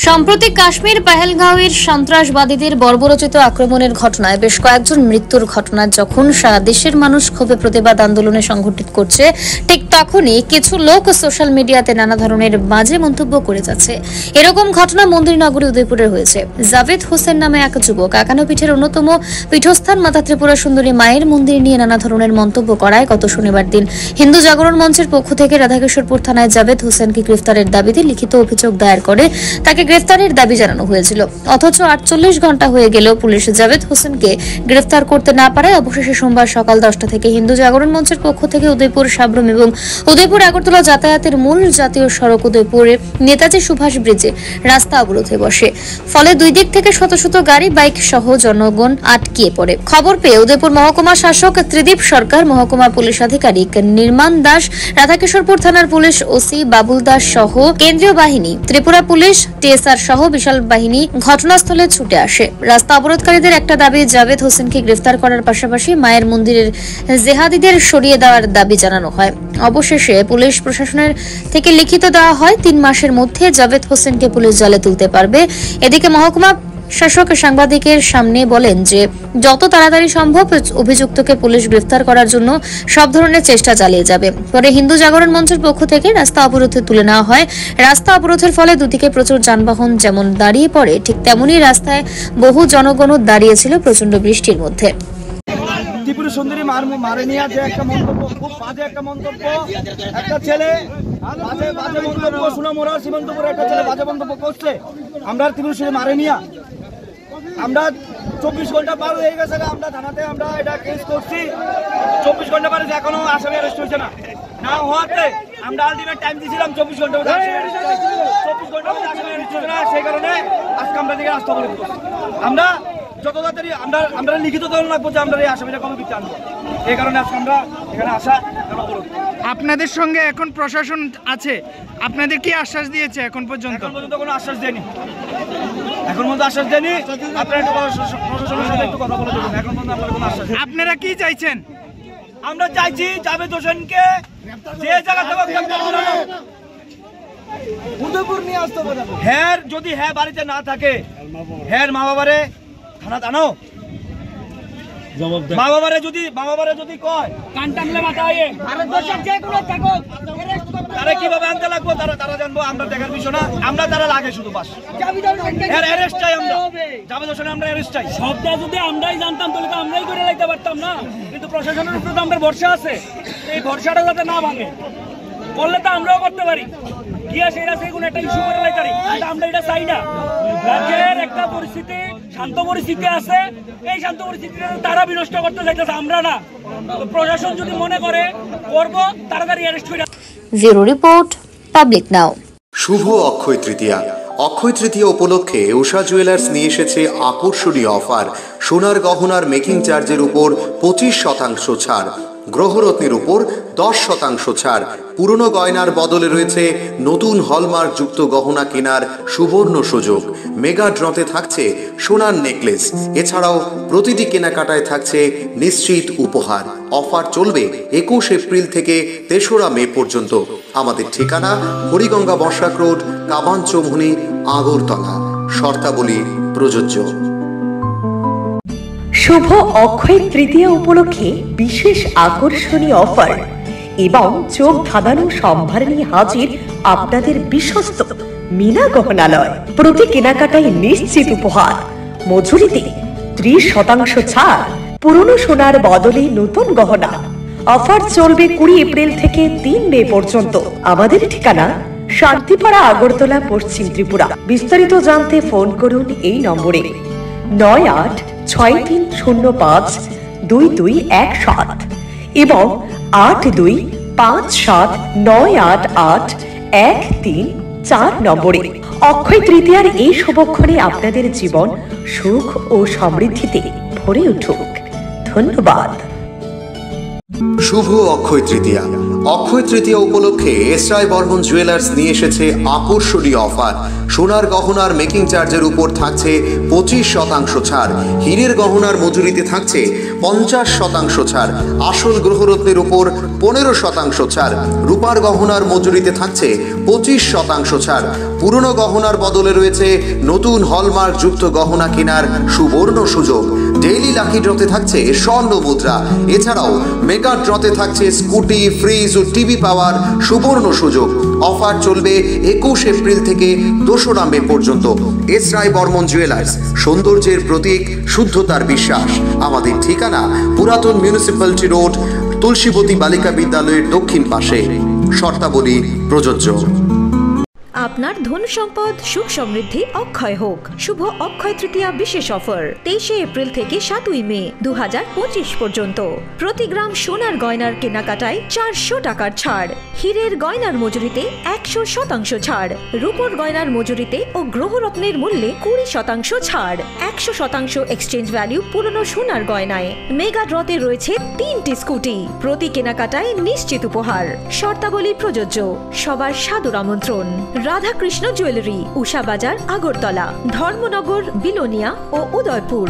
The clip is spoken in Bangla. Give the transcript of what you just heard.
সম্প্রতি কাশ্মীর পেহেলগাঁওয়ের সন্ত্রাসবাদীদের বর্বরোচিত আক্রমণের ঘটনায় বেশ কয়েকজন মৃত্যুর ঘটনা যখন সারা দেশের মানুষ ক্ষোভে প্রতিবাদ আন্দোলনে সংগঠিত করছে, ঠিক তখনই কিছু লোক সোশ্যাল মিডিয়াতে নানা ধরনের বাজে মন্তব্য করে যাচ্ছে। এরকম ঘটনা মন্দিরনগরী উদয়পুরে হয়েছে। জাভেদ হোসেন নামে এক যুবক একান্নপীঠের অন্যতম পীঠস্থান মাতা ত্রিপুরা সুন্দরী মায়ের মন্দির নিয়ে নানা ধরনের মন্তব্য করায় গত শনিবার দিন হিন্দু জাগরণ মঞ্চের পক্ষ থেকে রাধাকিশোরপুর থানায় জাভেদ হোসেনকে গ্রেফতারের দাবিতে লিখিত অভিযোগ দায়ের করে তাকে গ্রেফতারের দাবি জানানো হয়েছিল। অথচ 48 ঘন্টা হয়ে গেলেও পুলিশ জাভেদ হোসেনকে গ্রেফতার করতে না পারায় অবশেষে সোমবার সকাল 10টা থেকে হিন্দু জাগরণ মঞ্চের পক্ষ থেকে উদয়পুর সাব্রম এবং উদয়পুর আগরতলা যাতায়াতের মূল জাতীয় সড়ক উদয়পুরে নেতাজি সুভাষ ব্রিজে রাস্তা অবরোধে বসে। ফলে দুই দিক থেকে শত শত গাড়ি, বাইক সহ জনগণ আটকিয়ে পড়ে। খবর পেয়ে উদয়পুর মহকুমা শাসক ত্রিদীপ সরকার, মহকুমা পুলিশ আধিকারিক নির্মাণ দাস, রাধাকিশোরপুর থানার পুলিশ ওসি বাবুল দাস সহ কেন্দ্রীয় বাহিনী, ত্রিপুরা পুলিশ, টিএসআর সহ বিশাল বাহিনী ঘটনাস্থলে ছুটে আসে। রাস্তা অবরোধকারীদের একটা দাবি, জাভেদ হোসেনকে গ্রেফতার করার পাশাপাশি মায়ের মন্দিরের জেহাদিদের সরিয়ে দেওয়ার দাবি জানানো হয়। অবশেষে পুলিশ প্রশাসনের থেকে লিখিত দেওয়া হয় 3 মাসের মধ্যে জাভেদ হোসেনকে পুলিশ জালে তুলতে পারবে। এদিকে মহকুমা শাসক সাংবাদিকের সামনে বলেন যে যত তাড়াতাড়ি সম্ভব অভিযুক্তকে পুলিশ গ্রেফতার করার জন্য সব ধরনের চেষ্টা চালিয়ে যাবে। পরে হিন্দু জাগরণ মঞ্চের পক্ষ থেকে রাস্তা অবরোধে তুলে নেওয়া হয়। রাস্তা অবরোধের ফলে দুদিকে প্রচুর যানবাহন যেমন দাঁড়িয়ে পড়ে, ঠিক তেমনি রাস্তায় বহু জনগণও দাঁড়িয়েছিল প্রচন্ড বৃষ্টির মধ্যে। ত্রিপুরা সুন্দরী মারে নিয়ে যে একটা মন্তব্য, খুব বাজে একটা মন্তব্য, একটা ছেলে বাজে মন্তব্য, সোনামুড়া সীমান্তপুরে একটা ছেলে বাজে মন্তব্য করছে। আমরা ত্রিপুরা সুন্দরী মারে নিয়ে আমরা 24 ঘন্টা পার হয়ে গেছে, আমরা থানাতে আমরা এটা কেস করছি। 24 ঘন্টা পারে এখনো আসামি অ্যারেস্ট হয়েছে না হওয়াতে আমরা আলটিমেট টাইম দিয়েছিলাম 24 ঘন্টা 24 ঘন্টা আসামি অ্যারেস্ট হয়েছে না। সেই কারণে আজকে আমরা দিকে রাস্তা অবরোধ করছি। আমরা যত তাড়াতাড়ি আমরা লিখিত দল লাগবো যে আমরা এই আসামিটা কবে বিচার আনবো, এই কারণে আজকে আমরা এখানে আসা অবরোধ। আপনাদের সঙ্গে এখন প্রশাসন আছে, আপনাদের কি আশ্বাস দিয়েছে এখন পর্যন্ত? কোনো আশ্বাস দেয়নি, এখন পর্যন্ত আশ্বাস দেয়নি। আপনারা একটু প্রশাসনের সাথে একটু কথা বলে দেবেন। এখন পর্যন্ত আপনারা কোনো আশ্বাস। আপনারা কি চাইছেন? আমরা চাইছি জাভেদ হোসেনকে যে জায়গা থেকে উদয়পুর নিয়ে আসতে হবে। হ্যাঁ, যদি হ্যাঁ বাড়িতে না থাকে, হ্যাঁ মা বাবারে থানা আনো। মা বাবারে যদি কয় কান টানলে মাথায় ভারতবর্ষের যে কোনো থাকুক তারা কিভাবে আনতে লাগবো তারা জানবো। আমরা দেখার বিষয় না, আমরা তারা লাগে শুধু বাস অ্যারেস্ট চাই। আমরা জাভেদ হোসেন আমরা অ্যারেস্ট চাই। সবটা যদি আমরাই জানতাম তাহলে তো আমরাই করে লাইতে পারতাম না, কিন্তু প্রশাসনের উপরে তো আমাদের ভরসা আছে। এই ভরসাটা যাতে না ভাঙে, করলে তো আমরাও করতে পারি। কি আছে এরা সেই কোনো একটা ইস্যু করে লাইতে পারি, আমরা এটা চাই না। রাজ্যের একটা পরিস্থিতি, শান্ত পরিস্থিতি আছে, এই শান্ত পরিস্থিতিটা তারা বিনষ্ট করতে চাইতেছে, আমরা না। প্রশাসন যদি মনে করে করবো, তাড়াতাড়ি অ্যারেস্ট হয়ে। ব্যুরো রিপোর্ট, পাবলিক নাও। শুভ অক্ষয় তৃতীয়া। অক্ষয় তৃতীয়া উপলক্ষে উষা জুয়েলার্স নিয়ে এসেছে আকর্ষণীয় অফার। সোনার গহনার মেকিং চার্জের উপর 25% ছাড়, গ্রহরত্নের উপর 10% ছাড়, পুরনো গয়নার বদলে রয়েছে নতুন হলমার্ক যুক্ত গহনা কেনার সুবর্ণ সুযোগ। মেগা ড্রতে থাকছে সোনার নেকলেস, এছাড়াও প্রতিটি কেনাকাটায় থাকছে নিশ্চিত উপহার। অফার চলবে 21 এপ্রিল থেকে 3রা মে পর্যন্ত। আমাদের ঠিকানা হরিগঙ্গা বর্ষাক রোড, কাবান চৌমুহনী, আগরতলা। শর্তাবলী প্রযোজ্য। শুভ অক্ষয় তৃতীয়া উপলক্ষে বিশেষ আকর্ষণীয় অফার এবং চোখ ধাঁধানো সম্ভার নিয়ে হাজির আপনাদের বিশ্বস্ত মীনা গহনালয়। প্রতি কেনাকাটায় নিশ্চিত উপহার, মজুরিতে 30% ছাড়, পুরনো সোনার বদলে নতুন গহনা। অফার চলবে 20 এপ্রিল থেকে 3 মে পর্যন্ত। আমাদের ঠিকানা শান্তিপাড়া, আগরতলা, পশ্চিম ত্রিপুরা। বিস্তারিত জানতে ফোন করুন এই নম্বরে 9863052217 এবং 8257988134 নম্বরে। অক্ষয় তৃতীয়ার এই শুভক্ষণে আপনাদের জীবন সুখ ও সমৃদ্ধিতে ভরে উঠুক। ধন্যবাদ। শুভ অক্ষয় তৃতীয়া। অক্ষয় তৃতীয়া উপলক্ষে এসরাই বর্মন জুয়েলার্স নিয়ে এসেছে আকর্ষণীয় অফার। সোনার গহনার মেকিং চার্জের উপর থাকছে 25% ছাড়, হীরের গহনার মজুরিতে থাকছে 50% ছাড়, আসল গ্রহরত্নের উপর 15% ছাড়, রূপার গহনার মজুরিতে থাকছে 25% ছাড়। পুরনো গহনার বদলে রয়েছে নতুন হলমার্ক যুক্ত গহনা কেনার সুবর্ণ সুযোগ। ডেইলি লাকি ড্রতে থাকছে স্বর্ণ মুদ্রা। এছাড়াও মেগা ড্রতে থাকছে স্কুটি, ফ্রিজ ও টিভি পাওয়ার সুবর্ণ সুযোগ। অফার চলবে 21 এপ্রিল থেকে 2রা মে পর্যন্ত। এসরাই বর্মন জুয়েলার্স, সৌন্দর্যের প্রতীক, শুদ্ধতার বিশ্বাস। আমাদের ঠিকানা পুরাতন মিউনিসিপ্যালিটি রোড, তুলসীবতী বালিকা বিদ্যালয়ের দক্ষিণ পাশে। শর্তাবলী প্রযোজ্য। আপনার ধন সম্পদ সুখ সমৃদ্ধি অক্ষয় হোক। শুভ অক্ষয় তৃতীয়া বিশেষ অফার 23 এপ্রিল থেকে 7ই মে 2025 পর্যন্ত। প্রতি গ্রাম সোনার গয়নার কেনাকাটায় 400 টাকার ছাড়, হীরের গয়নার মজুরিতে 100% ছাড়, রূপোর গয়নার মজুরিতে ও গ্রহরত্নের মূল্যে 20% ছাড়, 100% এক্সচেঞ্জ ভ্যালু পুরনো সোনার গয়নায়। মেগা ড্রতে রয়েছে 3টি স্কুটি, প্রতি কেনাকাটায় নিশ্চিত উপহার। শর্তাবলী প্রযোজ্য। সবার সাদর আমন্ত্রণ। রাধাকৃষ্ণ জুয়েলারি, উষা বাজার, আগরতলা, ধর্মনগর, বিলোনিয়া ও উদয়পুর।